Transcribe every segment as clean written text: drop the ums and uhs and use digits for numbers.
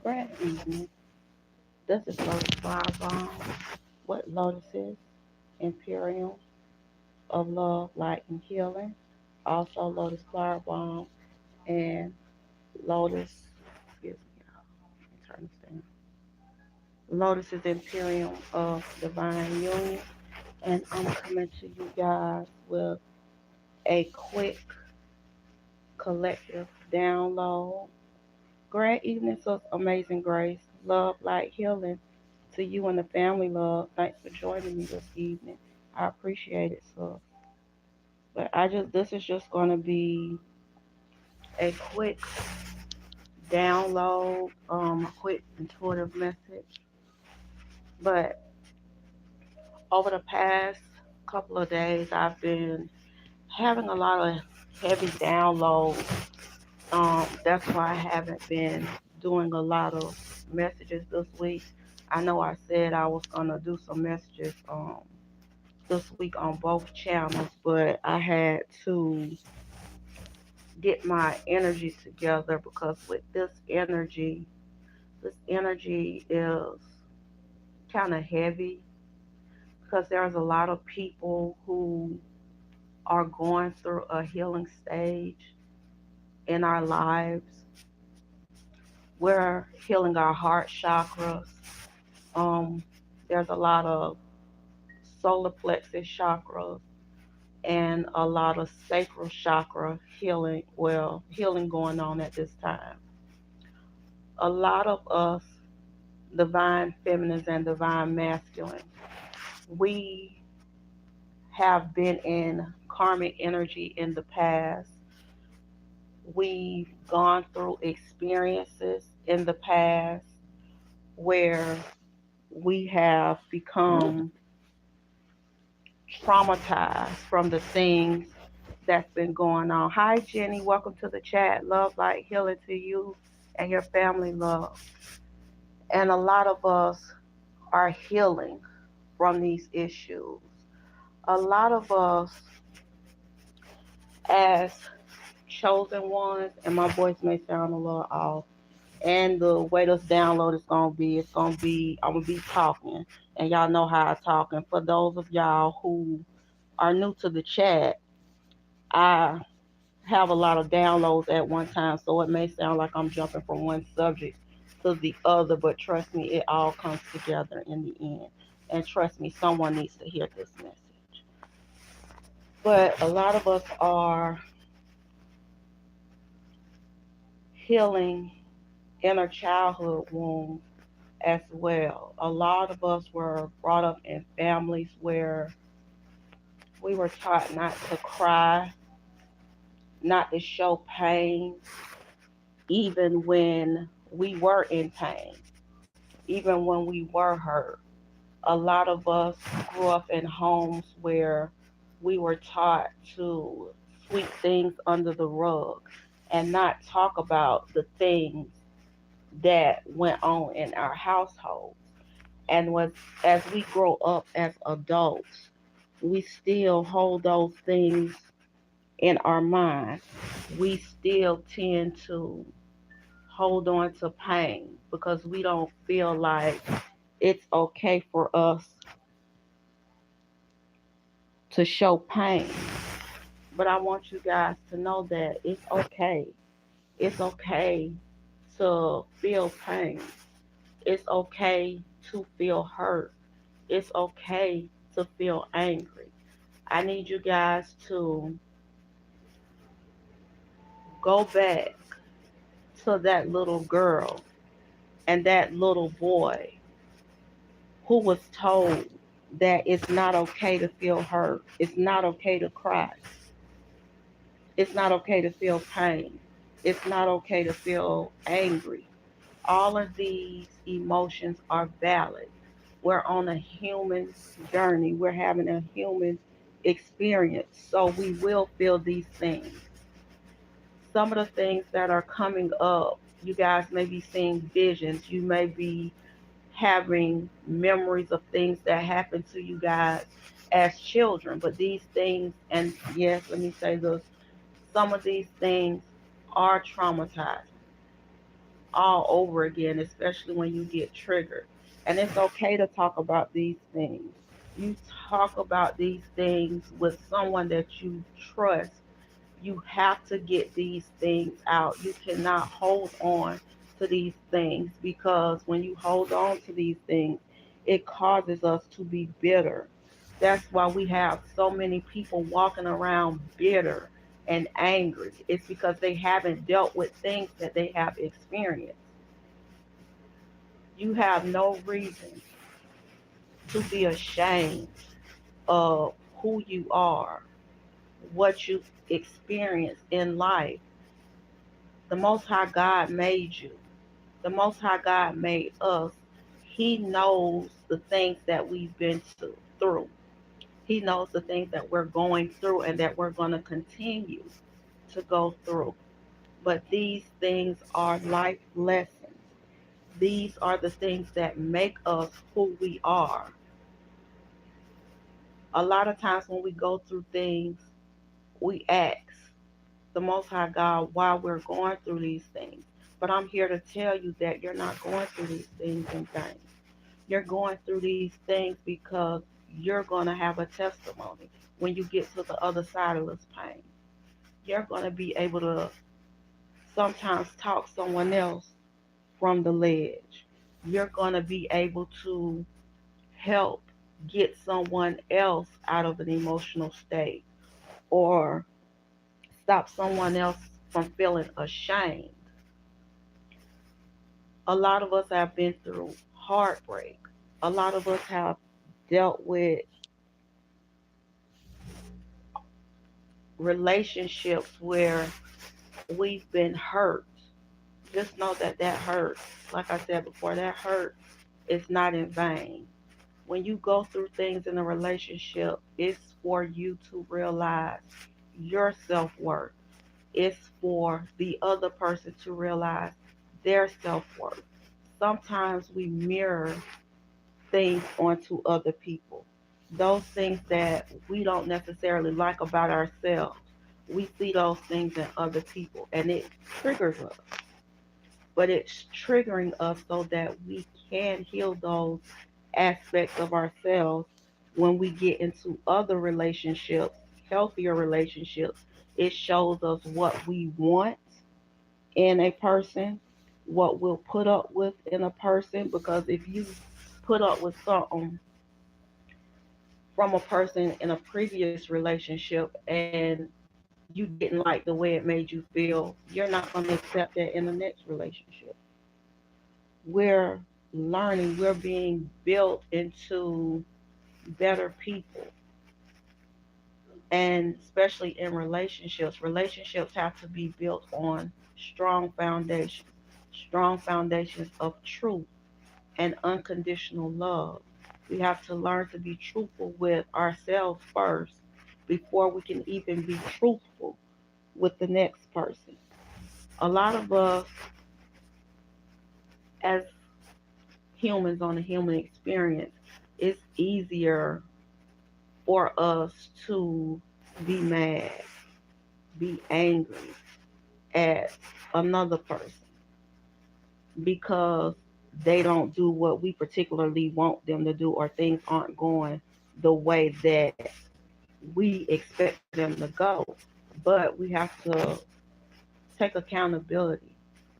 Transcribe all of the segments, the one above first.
Grand evening. This is Lotus Firebomb with Lotus's Imperium of Love, Light, and Healing. Also Lotus Firebomb and Lotus, excuse me, y'all. Let me turn this down. Lotus's Imperium of Divine Union. And I'm coming to you guys with a quick collective download. Grand evening, sis, amazing grace, love, light, healing to you and the family, love. Thanks for joining me this evening. I appreciate it, sis. But this is just going to be a quick download, a quick intuitive message. But over the past couple of days, I've been having a lot of heavy downloads. That's why I haven't been doing a lot of messages this week. I know I said I was gonna do some messages this week on both channels, but I had to get my energy together because with this energy is kind of heavy because there's a lot of people who are going through a healing stage in our lives. We're healing our heart chakras. Um, there's a lot of solar plexus chakras and a lot of sacral chakra healing going on at this time. A lot of us, divine feminines and divine masculines, we have been in karmic energy in the past. We've gone through experiences in the past where we have become traumatized from the things that's been going on. Hi, Jenny. Welcome to the chat. Love, light, healing to you and your family, love. And a lot of us are healing from these issues. A lot of us, as chosen ones, and my voice may sound a little off, and the way this download is I'm gonna be talking, and y'all know how I talk. And for those of y'all who are new to the chat, I have a lot of downloads at one time, so it may sound like I'm jumping from one subject to the other, but trust me, it all comes together in the end. And trust me, someone needs to hear this message. But a lot of us are healing inner childhood wounds as well. A lot of us were brought up in families where we were taught not to cry, not to show pain, even when we were in pain, even when we were hurt. A lot of us grew up in homes where we were taught to sweep things under the rug and not talk about the things that went on in our household. And as we grow up as adults, we still hold those things in our mind. We still tend to hold on to pain because we don't feel like it's okay for us to show pain. But I want you guys to know that it's okay. It's okay to feel pain. It's okay to feel hurt. It's okay to feel angry. I need you guys to go back to that little girl and that little boy who was told that it's not okay to feel hurt. It's not okay to cry. It's not okay to feel pain. It's not okay to feel angry. All of these emotions are valid. We're on a human journey. We're having a human experience. So we will feel these things. Some of the things that are coming up, you guys may be seeing visions. You may be having memories of things that happened to you guys as children. But these things, and yes, let me say this, some of these things are traumatizing. all over again, especially when you get triggered. And it's okay to talk about these things. You talk about these things with someone that you trust. You have to get these things out. You cannot hold on to these things, because when you hold on to these things, it causes us to be bitter. That's why we have so many people walking around bitter and angry. It's because they haven't dealt with things that they have experienced. You have no reason to be ashamed of who you are, what you experience in life. The Most High God made you. The Most High God made us. He knows the things that we've been through. He knows the things that we're going through and that we're going to continue to go through. But these things are life lessons. These are the things that make us who we are. A lot of times when we go through things, we ask the Most High God why we're going through these things. But I'm here to tell you that you're not going through these things in vain. You're going through these things because you're going to have a testimony when you get to the other side of this pain. You're going to be able to sometimes talk someone else from the ledge. You're going to be able to help get someone else out of an emotional state, or stop someone else from feeling ashamed. A lot of us have been through heartbreak. A lot of us have dealt with relationships where we've been hurt. Just know that that hurt, like I said before, that hurt is not in vain. When you go through things in a relationship, it's for you to realize your self worth. It's for the other person to realize their self worth. Sometimes we mirror things onto other people. Those things that we don't necessarily like about ourselves, we see those things in other people and it triggers us. But it's triggering us so that we can heal those aspects of ourselves when we get into other relationships, healthier relationships. It shows us what we want in a person, what we'll put up with in a person. Because if you put up with something from a person in a previous relationship and you didn't like the way it made you feel, you're not going to accept that in the next relationship. We're learning, we're being built into better people. And especially in relationships, relationships have to be built on strong foundations, strong foundations of truth and unconditional love. We have to learn to be truthful with ourselves first before we can even be truthful with the next person. A lot of us, as humans on a human experience, it's easier for us to be mad, be angry at another person because they don't do what we particularly want them to do, or things aren't going the way that we expect them to go. But we have to take accountability.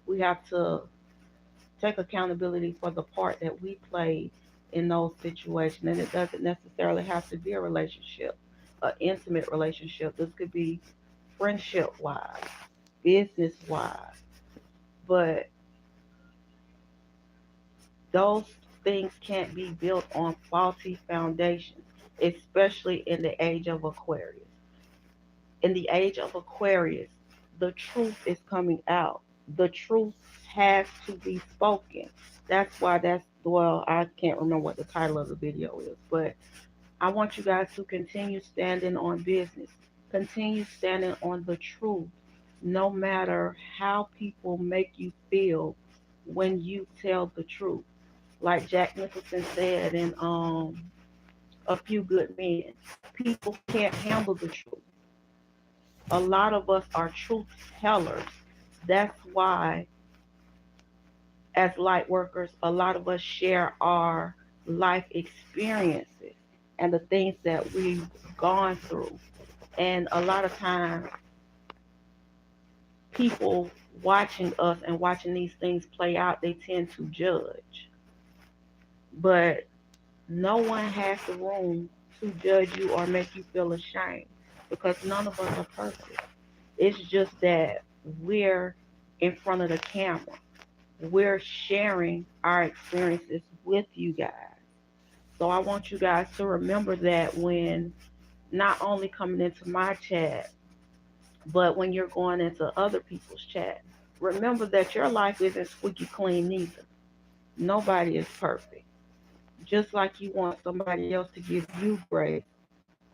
We have to take accountability for the part that we played in those situations. And it doesn't necessarily have to be a relationship, an intimate relationship. This could be friendship wise, business wise. But those things can't be built on faulty foundations, especially in the age of Aquarius. In the age of Aquarius, the truth is coming out. The truth has to be spoken. That's why well, I can't remember what the title of the video is, but I want you guys to continue standing on business. Continue standing on the truth, no matter how people make you feel when you tell the truth. Like Jack Nicholson said in A Few Good Men, people can't handle the truth. A lot of us are truth tellers. That's why as light workers, a lot of us share our life experiences and the things that we've gone through. And a lot of times, people watching us and watching these things play out, they tend to judge. But no one has the room to judge you or make you feel ashamed because none of us are perfect. It's just that we're in front of the camera. We're sharing our experiences with you guys. So I want you guys to remember that when not only coming into my chat, but when you're going into other people's chat, remember that your life isn't squeaky clean neither. Nobody is perfect. Just like you want somebody else to give you grace,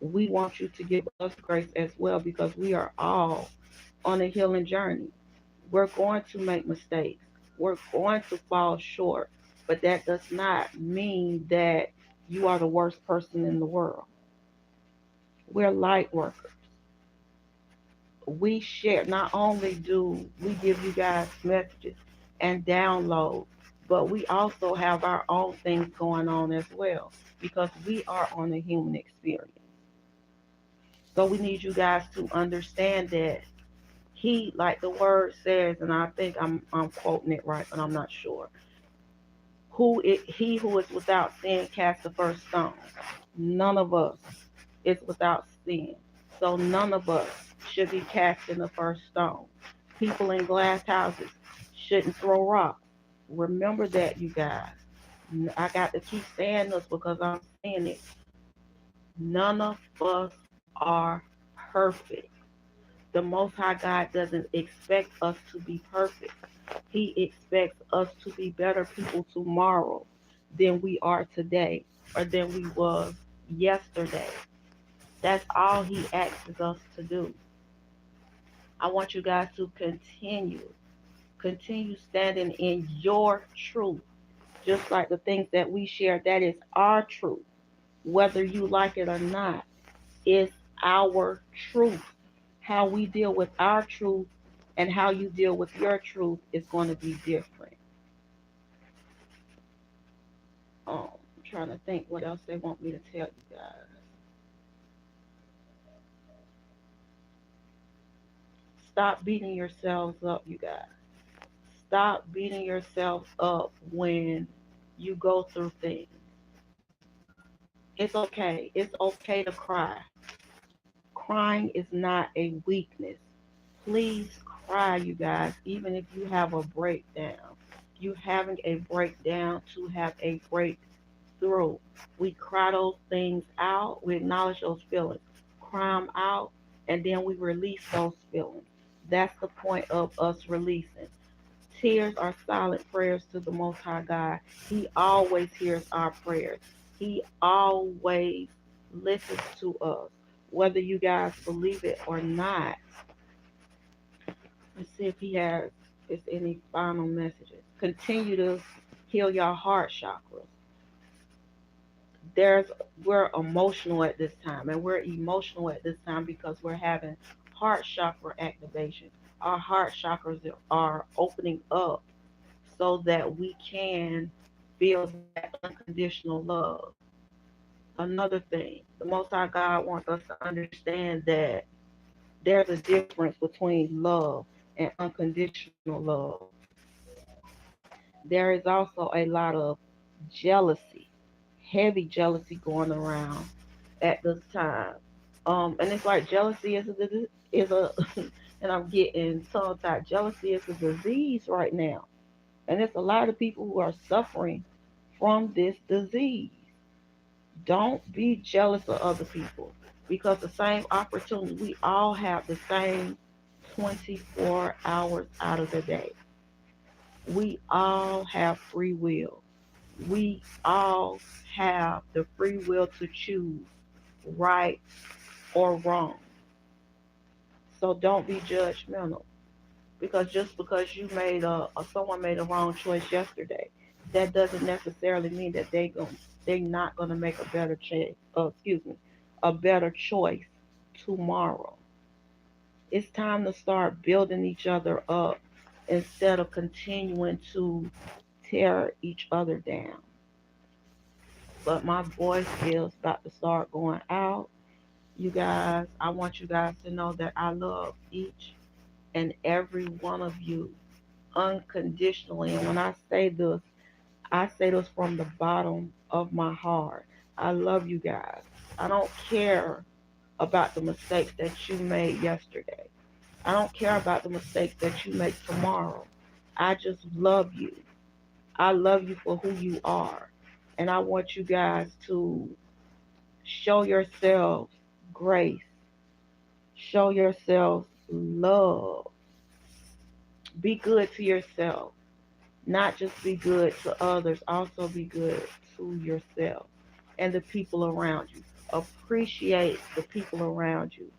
we want you to give us grace as well because we are all on a healing journey. We're going to make mistakes. We're going to fall short, but that does not mean that you are the worst person in the world. We're light workers. We share, not only do we give you guys messages and downloads, but we also have our own things going on as well because we are on a human experience. So we need you guys to understand that he, like the word says, and I think I'm quoting it right, but I'm not sure. He who is without sin cast the first stone. None of us is without sin. So none of us should be casting the first stone. People in glass houses shouldn't throw rocks. Remember that, you guys. I got to keep saying this because I'm saying it. None of us are perfect. The Most High God doesn't expect us to be perfect. He expects us to be better people tomorrow than we are today or than we was yesterday. That's all he asks us to do. I want you guys to continue standing in your truth. Just like the things that we share, that is our truth. Whether you like it or not, it's our truth. How we deal with our truth and how you deal with your truth is going to be different. I'm trying to think what else they want me to tell you guys. Stop beating yourselves up, you guys. Stop beating yourself up when you go through things. It's okay. It's okay to cry. Crying is not a weakness. Please cry, you guys, even if you have a breakdown. You having a breakdown to have a breakthrough. We cry those things out. We acknowledge those feelings. Cry them out, and then we release those feelings. That's the point of us releasing. Tears are silent prayers to the Most High God. He always hears our prayers. He always listens to us, whether you guys believe it or not. Let's see if he has any final messages. Continue to heal your heart chakras. There's We're emotional at this time, and we're emotional at this time because we're having heart chakra activation. Our heart chakras are opening up so that we can feel that unconditional love. Another thing, the Most High God wants us to understand that there's a difference between love and unconditional love. There is also a lot of jealousy, heavy jealousy going around at this time. And it's like jealousy is a and I'm getting tongue tied. Jealousy is a disease right now, and there's a lot of people who are suffering from this disease. Don't be jealous of other people because the same opportunity, we all have the same 24 hours out of the day. We all have free will. We all have the free will to choose right or wrong. So don't be judgmental because just because you made or someone made a wrong choice yesterday, that doesn't necessarily mean that they're not gonna make a better a better choice tomorrow. It's time to start building each other up instead of continuing to tear each other down. But my voice is about to start going out. You guys, I want you guys to know that I love each and every one of you unconditionally. And when I say this from the bottom of my heart. I love you guys. I don't care about the mistakes that you made yesterday. I don't care about the mistakes that you make tomorrow. I just love you. I love you for who you are. And I want you guys to show yourselves grace, show yourselves love. Be good to yourself. Not just be good to others, also be good to yourself and the people around you. Appreciate the people around you.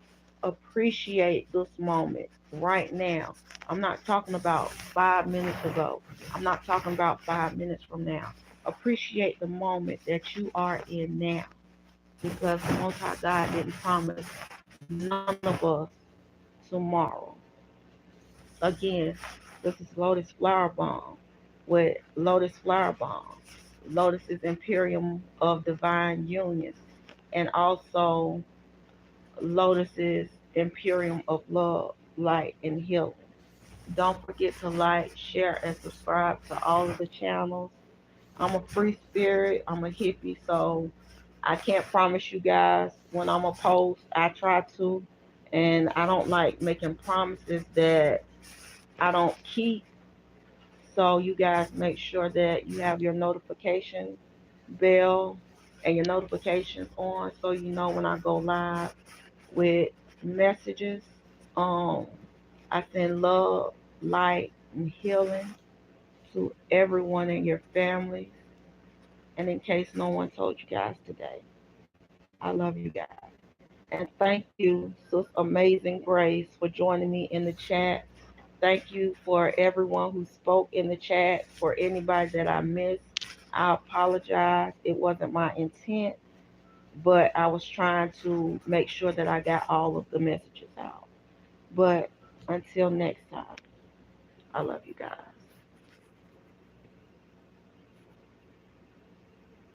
Appreciate this moment right now. I'm not talking about 5 minutes ago. I'm not talking about 5 minutes from now. Appreciate the moment that you are in now because the Most High God didn't promise none of us tomorrow. Again, this is Lotus Flower Bomb with Lotus Flower Bomb. Lotus is Imperium of Divine Union, and also Lotus is Imperium of Love, Light, and Healing. Don't forget to like, share, and subscribe to all of the channels. I'm a free spirit. I'm a hippie, so I can't promise you guys when I'm a post. I try to, and I don't like making promises that I don't keep. So you guys make sure that you have your notification bell and your notifications on so you know when I go live with messages. Um, I send love, light, and healing to everyone in your families. And in case no one told you guys today, I love you guys. And thank you, Sis Amazing Grace, for joining me in the chat. Thank you for everyone who spoke in the chat. For anybody that I missed, I apologize. It wasn't my intent, but I was trying to make sure that I got all of the messages out. But until next time, I love you guys.